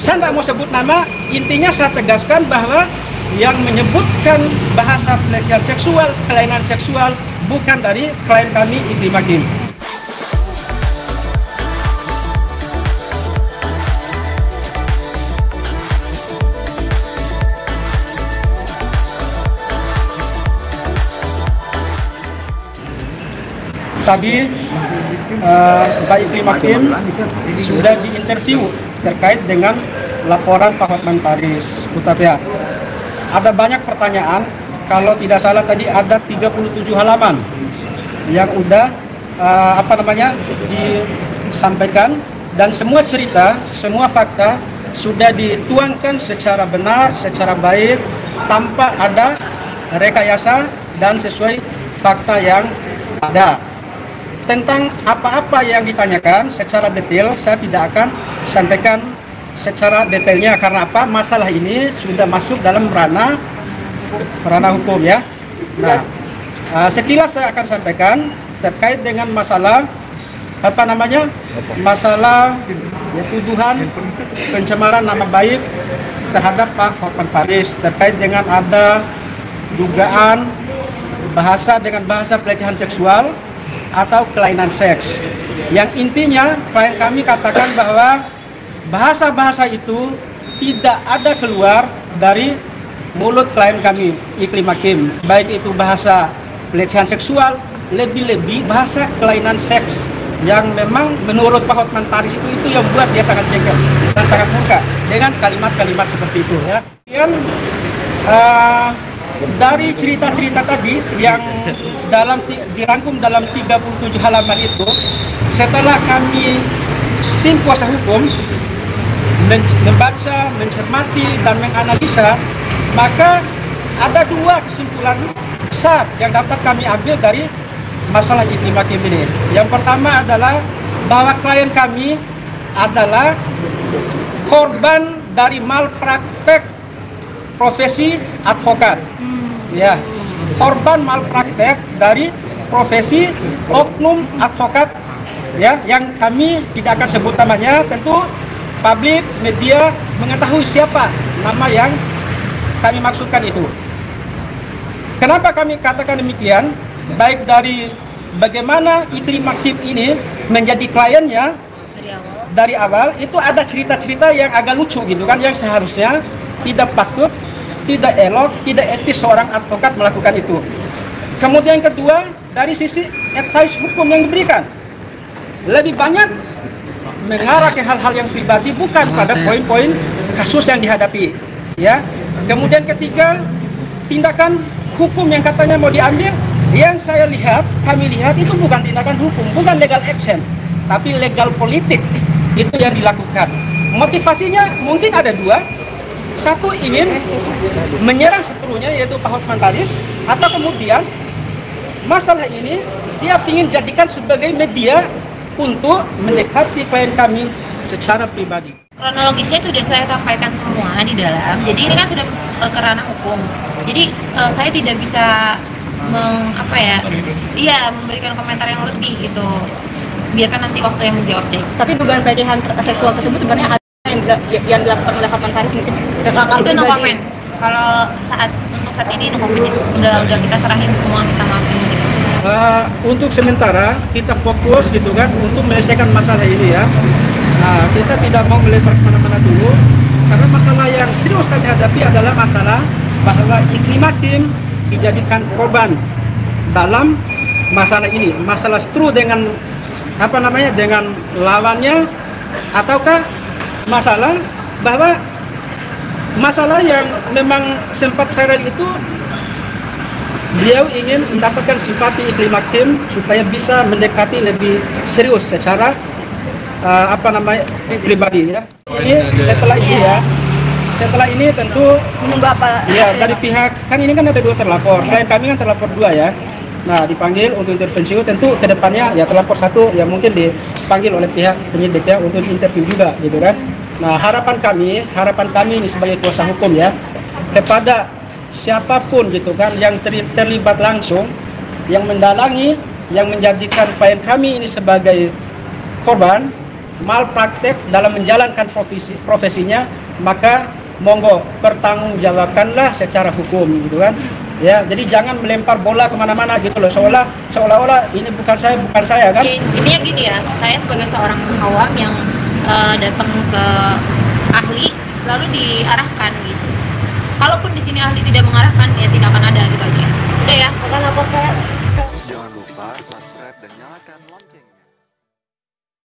Saya tidak mau sebut nama, intinya saya tegaskan bahwa yang menyebutkan bahasa pelecehan seksual, kelainan seksual bukan dari klien kami Iklim Hakim. Tadi Pak Iklim Hakim sudah diinterview terkait dengan laporan Pak Hotman Paris Hutapea. Ada banyak pertanyaan, kalau tidak salah tadi ada 37 halaman yang udah disampaikan, dan semua cerita, semua fakta sudah dituangkan secara benar, secara baik, tanpa ada rekayasa dan sesuai fakta yang ada. Tentang apa-apa yang ditanyakan secara detail, saya tidak akan sampaikan secara detailnya. Karena apa? Masalah ini sudah masuk dalam ranah hukum ya. Nah, sekilas saya akan sampaikan terkait dengan masalah masalah ya, tuduhan pencemaran nama baik terhadap Pak Hotman Paris terkait dengan ada dugaan bahasa pelecehan seksual atau kelainan seks, yang intinya klien kami katakan bahwa bahasa-bahasa itu tidak ada keluar dari mulut klien kami Iklim Hakim, baik itu bahasa pelecehan seksual, lebih-lebih bahasa kelainan seks, yang memang menurut Pak Hotman Paris itu yang buat dia sangat jengkel dan sangat murka dengan kalimat-kalimat seperti itu ya. Kemudian dari cerita-cerita tadi yang dirangkum dalam 37 halaman itu, setelah kami tim kuasa hukum membaca, mencermati dan menganalisa, maka ada dua kesimpulan besar yang dapat kami ambil dari masalah Iklim Hakim ini. Yang pertama adalah bahwa klien kami adalah korban dari malpraktek profesi advokat. Ya, korban malpraktek dari profesi oknum advokat ya, yang kami tidak akan sebut namanya. Tentu publik media mengetahui siapa nama yang kami maksudkan itu. Kenapa kami katakan demikian? Baik dari bagaimana Iklim Hakim ini menjadi kliennya dari awal itu ada cerita-cerita yang agak lucu gitu kan, yang seharusnya tidak patut, tidak elok, tidak etis seorang advokat melakukan itu. Kemudian kedua, dari sisi advice hukum yang diberikan, lebih banyak mengarah ke hal-hal yang pribadi, bukan pada poin-poin kasus yang dihadapi. Ya. Kemudian ketiga, tindakan hukum yang katanya mau diambil, yang kami lihat itu bukan tindakan hukum, bukan legal action, tapi legal politik itu yang dilakukan. Motivasinya mungkin ada dua. Satu, ingin menyerang seterunya yaitu Pak Hotman Paris, atau kemudian masalah ini dia ingin jadikan sebagai media untuk mendekati klien kami secara pribadi. Kronologisnya sudah saya sampaikan semua di dalam, jadi ini kan sudah ke ranah hukum. Jadi saya tidak bisa memberikan komentar yang lebih gitu. Biarkan nanti waktu yang menjawab deh. Tapi dugaan pelecehan seksual tersebut sebenarnya yang dilakukan oleh Hotman Paris mungkin itu no comment. Kalau untuk saat ini no comment ya. Udah kita serahin semua, kita maafin gitu. Untuk sementara kita fokus gitu kan untuk menyelesaikan masalah ini ya. Kita tidak mau melebar kemana-mana dulu, karena masalah yang serius kami hadapi adalah masalah bahwa Iklim Hakim dijadikan korban dalam masalah ini, masalah stru dengan dengan lawannya, ataukah masalah bahwa masalah yang memang sempat viral itu beliau ingin mendapatkan simpati Iklim Hakim supaya bisa mendekati lebih serius secara pribadi ya. Setelah ini tentu menunggu apa ya dari pihak, kan ini kan ada dua terlapor, klien kami kan terlapor dua ya. Nah, dipanggil untuk intervensi, tentu kedepannya ya terlapor satu ya mungkin dipanggil oleh pihak penyidik ya untuk interview juga gitu kan. Nah, harapan kami ini sebagai kuasa hukum ya, kepada siapapun gitu kan yang terlibat langsung, yang mendalangi, yang menjadikan klien kami ini sebagai korban, malpraktek dalam menjalankan profesinya, maka monggo pertanggungjawabkanlah secara hukum gitu kan. Ya, jadi jangan melempar bola kemana-mana gitu loh, seolah-olah ini bukan saya kan. Intinya gini ya, saya sebagai seorang awam yang datang ke ahli lalu diarahkan gitu. Kalaupun di sini ahli tidak mengarahkan, ya tidak akan ada gitu aja. Udah ya, bukan apa-apa. Jangan lupa subscribe dan nyalakan lonceng.